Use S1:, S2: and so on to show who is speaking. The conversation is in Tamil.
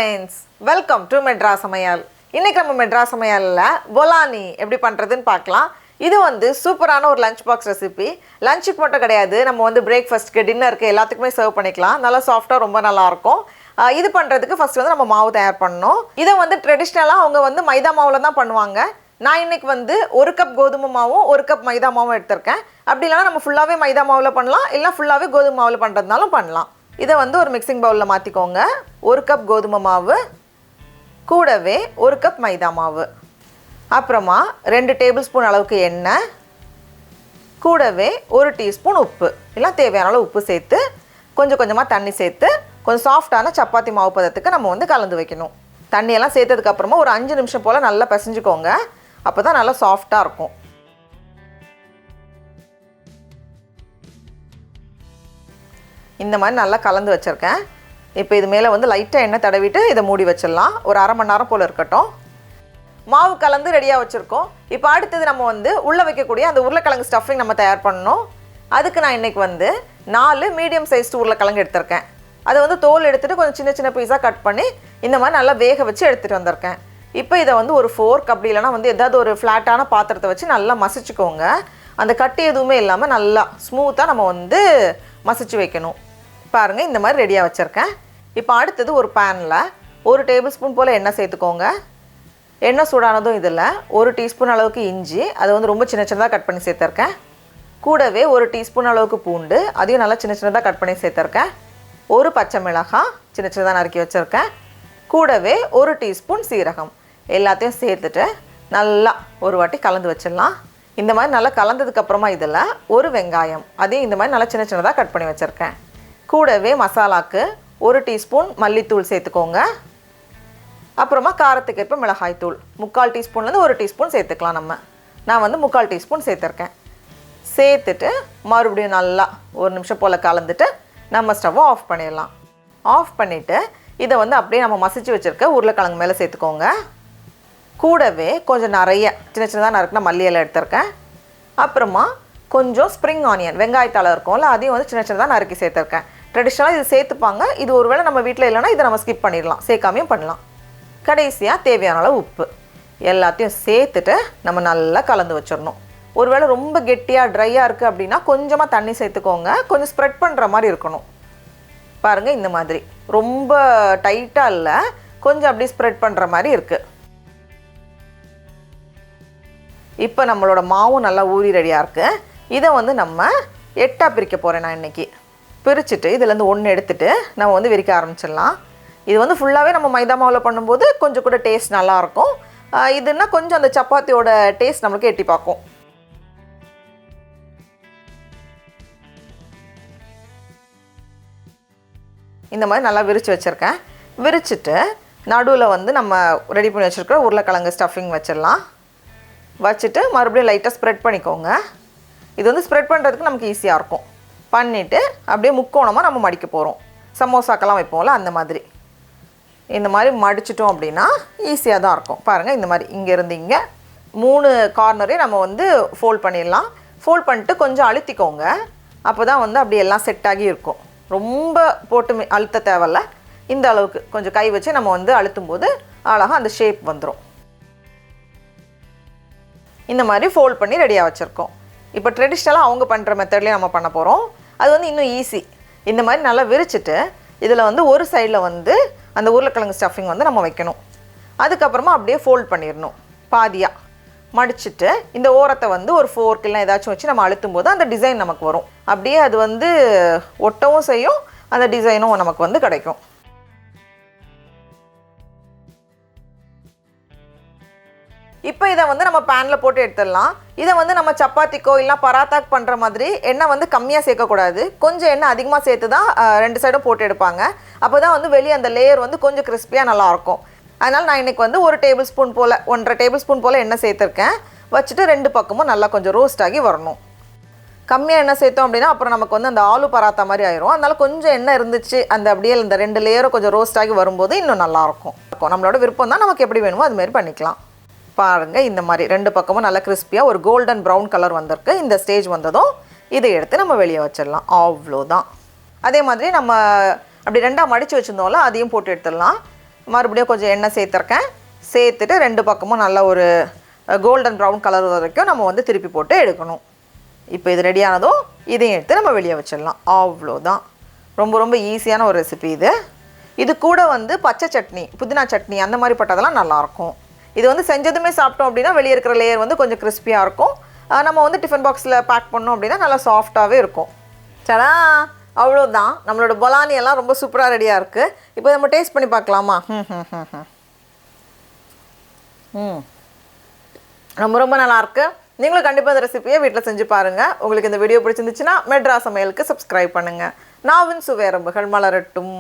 S1: ஃப்ரெண்ட்ஸ், வெல்கம் டு மெட்ராஸ் சமையல். இன்றைக்கி நம்ம மெட்ராஸ் சமையலில் பொலானி எப்படி பண்ணுறதுன்னு பார்க்கலாம். இது வந்து சூப்பரான ஒரு லஞ்ச் பாக்ஸ் ரெசிபி. லஞ்சுக்கு மட்டும் கிடையாது, நம்ம வந்து பிரேக்ஃபாஸ்ட்டுக்கு, டின்னருக்கு எல்லாத்துக்குமே சர்வ் பண்ணிக்கலாம். நல்லா சாஃப்டாக ரொம்ப நல்லாயிருக்கும். இது பண்ணுறதுக்கு ஃபஸ்ட் வந்து நம்ம மாவு தயார் பண்ணணும். இதை வந்து ட்ரெடிஷ்னலாக அவங்க வந்து மைதா மாவில் தான் பண்ணுவாங்க. நான் இன்றைக்கி வந்து 1 கப் கோதுமை மாவும் 1 கப் மைதா மாவும் எடுத்திருக்கேன். அப்படி இல்லைனா நம்ம ஃபுல்லாகவே மைதா மாவில் பண்ணலாம், இல்லைனா ஃபுல்லாகவே கோதுமை மாவில் பண்ணுறதுனாலும் பண்ணலாம். இதை வந்து ஒரு மிக்சிங் பவுலில் மாற்றிக்கோங்க. 1 கப் கோதுமை மாவு கூடவே 1 கப் மைதா மாவு, அப்புறமா 2 டேபிள் ஸ்பூன் அளவுக்கு எண்ணெய், கூடவே 1 டீஸ்பூன் உப்பு, எல்லாம் தேவையான அளவு உப்பு சேர்த்து கொஞ்சம் கொஞ்சமாக தண்ணி சேர்த்து கொஞ்சம் சாஃப்டான சப்பாத்தி மாவு பதத்துக்கு நம்ம வந்து கலந்து வைக்கணும். தண்ணியெல்லாம் சேர்த்ததுக்கப்புறமா ஒரு 5 நிமிஷம் போல் நல்லா பிசைஞ்சுக்கோங்க. அப்போ தான் நல்லா சாஃப்டாக இருக்கும். இந்த மாதிரி நல்லா கலந்து வச்சுருக்கேன். இப்போ இது மேலே வந்து லைட்டாக எண்ணெய் தடவிட்டு இதை மூடி வச்சிடலாம். ஒரு அரை மணி நேரம் போல் இருக்கட்டும். மாவு கலந்து ரெடியாக வச்சுருக்கோம். இப்போ அடுத்தது நம்ம வந்து உள்ளே வைக்கக்கூடிய அந்த உருளைக்கிழங்கு ஸ்டஃபிங் நம்ம தயார் பண்ணணும். அதுக்கு நான் இன்றைக்கி வந்து 4 மீடியம் சைஸ்டு உருளைக்கிழங்கு எடுத்திருக்கேன். அதை வந்து தோல் எடுத்துகிட்டு கொஞ்சம் சின்ன சின்ன பீஸாக கட் பண்ணி இந்த மாதிரி நல்லா வேக வச்சு எடுத்துகிட்டு வந்திருக்கேன். இப்போ இதை வந்து ஒரு ஃபோர்க் அப்படி இல்லைனா வந்து ஏதாவது ஒரு ஃப்ளாட்டான பாத்திரத்தை வச்சு நல்லா மசிச்சுக்கோங்க. அந்த கட்டி எதுவுமே இல்லாமல் நல்லா ஸ்மூத்தாக நம்ம வந்து மசிச்சு வைக்கணும். பாருங்கள், இந்த மாதிரி ரெடியாக வச்சுருக்கேன். இப்போ அடுத்தது ஒரு பேனில் 1 டேபிள் ஸ்பூன் போல் எண்ணெய் சேர்த்துக்கோங்க. எண்ணெய் சூடானதும் இதில் 1 டீஸ்பூன் அளவுக்கு இஞ்சி, அதை வந்து ரொம்ப சின்ன சின்னதாக கட் பண்ணி சேர்த்துருக்கேன். கூடவே 1 டீஸ்பூன் அளவுக்கு பூண்டு, அதையும் நல்லா சின்ன சின்னதாக கட் பண்ணி சேர்த்துருக்கேன். 1 பச்சை மிளகாய் சின்ன சின்னதாக நறுக்கி வச்சுருக்கேன். கூடவே 1 டீஸ்பூன் சீரகம், எல்லாத்தையும் சேர்த்துட்டு நல்லா ஒரு வாட்டி கலந்து வச்சிடலாம். இந்த மாதிரி நல்லா கலந்ததுக்கப்புறமா இதில் 1 வெங்காயம், அதையும் இந்த மாதிரி நல்லா சின்ன சின்னதாக கட் பண்ணி வச்சுருக்கேன். கூடவே மசாலாவுக்கு 1 டீஸ்பூன் மல்லித்தூள் சேர்த்துக்கோங்க. அப்புறமா காரத்துக்கு ஏற்ப மிளகாய்த்தூள் 3/4 டீஸ்பூன்லேருந்து 1 டீஸ்பூன் சேர்த்துக்கலாம். நான் வந்து 3/4 டீஸ்பூன் சேர்த்துருக்கேன். சேர்த்துட்டு மறுபடியும் நல்லா 1 நிமிஷம் போல் கலந்துட்டு நம்ம ஸ்டவ்வை ஆஃப் பண்ணிடலாம். ஆஃப் பண்ணிவிட்டு இதை வந்து அப்படியே நம்ம மசிச்சு வச்சுருக்க உருளைக்கிழங்கு மேலே சேர்த்துக்கோங்க. கூடவே கொஞ்சம் நிறைய சின்ன சின்னதாக நறுக்குனா மல்லி இலை எடுத்திருக்கேன். அப்புறமா கொஞ்சம் ஸ்ப்ரிங் ஆனியன், வெங்காயத்தலை இருக்கும்ல, அதையும் வந்து சின்ன சின்னதாக நறுக்கி சேர்த்துருக்கேன். ட்ரெடிஷ்னலாக இது சேர்த்துப்பாங்க. இது ஒருவேளை நம்ம வீட்டில் இல்லைனா இதை நம்ம ஸ்கிப் பண்ணிடலாம், சேர்க்காமையும் பண்ணலாம். கடைசியாக தேவையான அளவு உப்பு எல்லாத்தையும் சேர்த்துட்டு நம்ம நல்லா கலந்து வச்சிடணும். ஒருவேளை ரொம்ப கெட்டியாக ட்ரையாக இருக்குது அப்படின்னா கொஞ்சமாக தண்ணி சேர்த்துக்கோங்க. கொஞ்சம் ஸ்ப்ரெட் பண்ணுற மாதிரி இருக்கணும். பாருங்கள், இந்த மாதிரி ரொம்ப டைட்டாக இல்லை, கொஞ்சம் அப்படி ஸ்ப்ரெட் பண்ணுற மாதிரி இருக்குது. இப்போ நம்மளோட மாவும் நல்லா ஊறி ரெடியாக இருக்குது. இதை வந்து நம்ம 8ஆக பிரிக்க போகிறேன். நான் இன்றைக்கி பிரிச்சுட்டு இதுலேருந்து 1 எடுத்துகிட்டு நம்ம வந்து விரிக்க ஆரம்பிச்சிடலாம். இது வந்து ஃபுல்லாகவே நம்ம மைதா மாவில் பண்ணும்போது கொஞ்சம் கூட டேஸ்ட் நல்லாயிருக்கும். இதுன்னா கொஞ்சம் அந்த சப்பாத்தியோட டேஸ்ட் நம்மளுக்கு எட்டி பார்க்கும். இந்த மாதிரி நல்லா விரித்து வச்சுருக்கேன். விரிச்சிட்டு நடுவில் வந்து நம்ம ரெடி பண்ணி வச்சுருக்கிற உருளைக்கிழங்கு ஸ்டஃபிங் வச்சிடலாம். வச்சுட்டு மறுபடியும் லைட்டாக ஸ்ப்ரெட் பண்ணிக்கோங்க. இது வந்து ஸ்ப்ரெட் பண்ணுறதுக்கு நமக்கு ஈஸியாக இருக்கும். பண்ணிவிட்டு அப்படியே முக்கோணமாக நம்ம மடிக்க போகிறோம். சமோசாக்கெல்லாம் வைப்போம்ல, அந்த மாதிரி இந்த மாதிரி மடிச்சிட்டோம் அப்படின்னா ஈஸியாக தான் இருக்கும். பாருங்கள், இந்த மாதிரி இங்கேருந்து இங்கே 3 கார்னரையும் நம்ம வந்து ஃபோல்ட் பண்ணிடலாம். ஃபோல்ட் பண்ணிட்டு கொஞ்சம் அழுத்திக்கோங்க. அப்போ தான் வந்து அப்படி எல்லாம் செட் ஆகி இருக்கும். ரொம்ப போட்டு அழுத்த தேவையில்ல. இந்த அளவுக்கு கொஞ்சம் கை வச்சு நம்ம வந்து அழுத்தும் போது அழகாக அந்த ஷேப் வந்துடும். இந்த மாதிரி ஃபோல்ட் பண்ணி ரெடியாக வச்சுருக்கோம். இப்போ ட்ரெடிஷ்னலாக அவங்க பண்ணுற மெத்தட்லேயே நம்ம பண்ண போகிறோம். அது வந்து இன்னும் ஈஸி. இந்த மாதிரி நல்லா விரிச்சிட்டு இதில் வந்து ஒரு சைடில் வந்து அந்த உருளைக்கிழங்கு ஸ்டஃபிங் வந்து நம்ம வைக்கணும். அதுக்கப்புறமா அப்படியே ஃபோல்ட் பண்ணிடணும். பாதியாக மடிச்சுட்டு இந்த ஓரத்தை வந்து ஒரு ஃபோர்க்கெல்லாம் ஏதாச்சும் வச்சு நம்ம அழுத்தும் போது அந்த டிசைன் நமக்கு வரும். அப்படியே அது வந்து ஒட்டவும் செய்யும், அந்த டிசைனும் நமக்கு வந்து கிடைக்கும். இப்போ இதை வந்து நம்ம பேனில் போட்டு எடுத்துடலாம். இதை வந்து நம்ம சப்பாத்திக்கோ இல்லை பராத்தாக்கு பண்ணுற மாதிரி எண்ணெய் வந்து கம்மியாக சேர்க்கக்கூடாது. கொஞ்சம் எண்ணெய் அதிகமாக சேர்த்து தான் 2 சைடும் போட்டு எடுப்பாங்க. அப்போ தான் வந்து வெளியே அந்த லேயர் வந்து கொஞ்சம் கிறிஸ்பியாக நல்லாயிருக்கும். அதனால் நான் இன்றைக்கி வந்து 1 டேபிள் ஸ்பூன் போல் 1.5 டேபிள் ஸ்பூன் போல் எண்ணெய் சேர்த்துருக்கேன். வச்சுட்டு 2 பக்கமும் நல்லா கொஞ்சம் ரோஸ்ட் ஆகி வரணும். கம்மியாக எண்ணெய் சேர்த்தோம் அப்படின்னா அப்புறம் நமக்கு வந்து அந்த ஆலு பராத்தா மாதிரி ஆயிரும். அதனால் கொஞ்சம் எண்ணெய் இருந்துச்சு, அந்த அப்படியே இந்த 2 லேயரும் கொஞ்சம் ரோஸ்ட் ஆகி வரும்போது இன்னும் நல்லாயிருக்கும். நம்மளோட விருப்பம் தான், நமக்கு எப்படி வேணுமோ அதுமாரி பண்ணிக்கலாம். பாருங்கள், இந்த மாதிரி 2 பக்கமும் நல்லா கிறிஸ்பியாக ஒரு கோல்டன் ப்ரௌன் கலர் வந்திருக்கு. இந்த ஸ்டேஜ் வந்ததும் இதை எடுத்து நம்ம வெளியே வச்சிடலாம். அவ்வளோதான். அதே மாதிரி நம்ம அப்படி 2ஆக மடித்து வச்சுருந்தோம்ல, அதையும் போட்டு எடுத்துடலாம். மறுபடியும் கொஞ்சம் எண்ணெய் சேர்த்துருக்கேன். சேர்த்துட்டு 2 பக்கமும் நல்ல ஒரு கோல்டன் ப்ரௌன் கலர் வரைக்கும் நம்ம வந்து திருப்பி போட்டு எடுக்கணும். இப்போ இது ரெடியானதும் இதையும் எடுத்து நம்ம வெளியே வச்சிடலாம். அவ்வளோதான். ரொம்ப ரொம்ப ஈஸியான ஒரு ரெசிபி இது. இது கூட வந்து பச்சை சட்னி, புதினா சட்னி அந்த மாதிரி பட்டதெல்லாம் நல்லாயிருக்கும். இது வந்து செஞ்சதுமே சாப்பிட்டோம் அப்படின்னா வெளியே இருக்கிற லேயர் வந்து கொஞ்சம் கிறிஸ்பியாக இருக்கும். நம்ம வந்து டிஃபன் பாக்ஸில் பேக் பண்ணோம் அப்படின்னா நல்லா சாஃப்டாகவே இருக்கும். சடா, அவ்வளோதான். நம்மளோட பொலானி எல்லாம் ரொம்ப சூப்பராக ரெடியாக இருக்குது. இப்போ நம்ம டேஸ்ட் பண்ணி பார்க்கலாமா? ரொம்ப ரொம்ப நல்லாயிருக்கு. நீங்களும் கண்டிப்பாக இந்த ரெசிபியை வீட்டில் செஞ்சு பாருங்கள். உங்களுக்கு இந்த வீடியோ பிடிச்சிருந்துச்சுன்னா மெட்ராஸ் சமையலுக்கு சப்ஸ்கிரைப் பண்ணுங்கள். நாவின் சுவையரம்புகள் மலரட்டும்.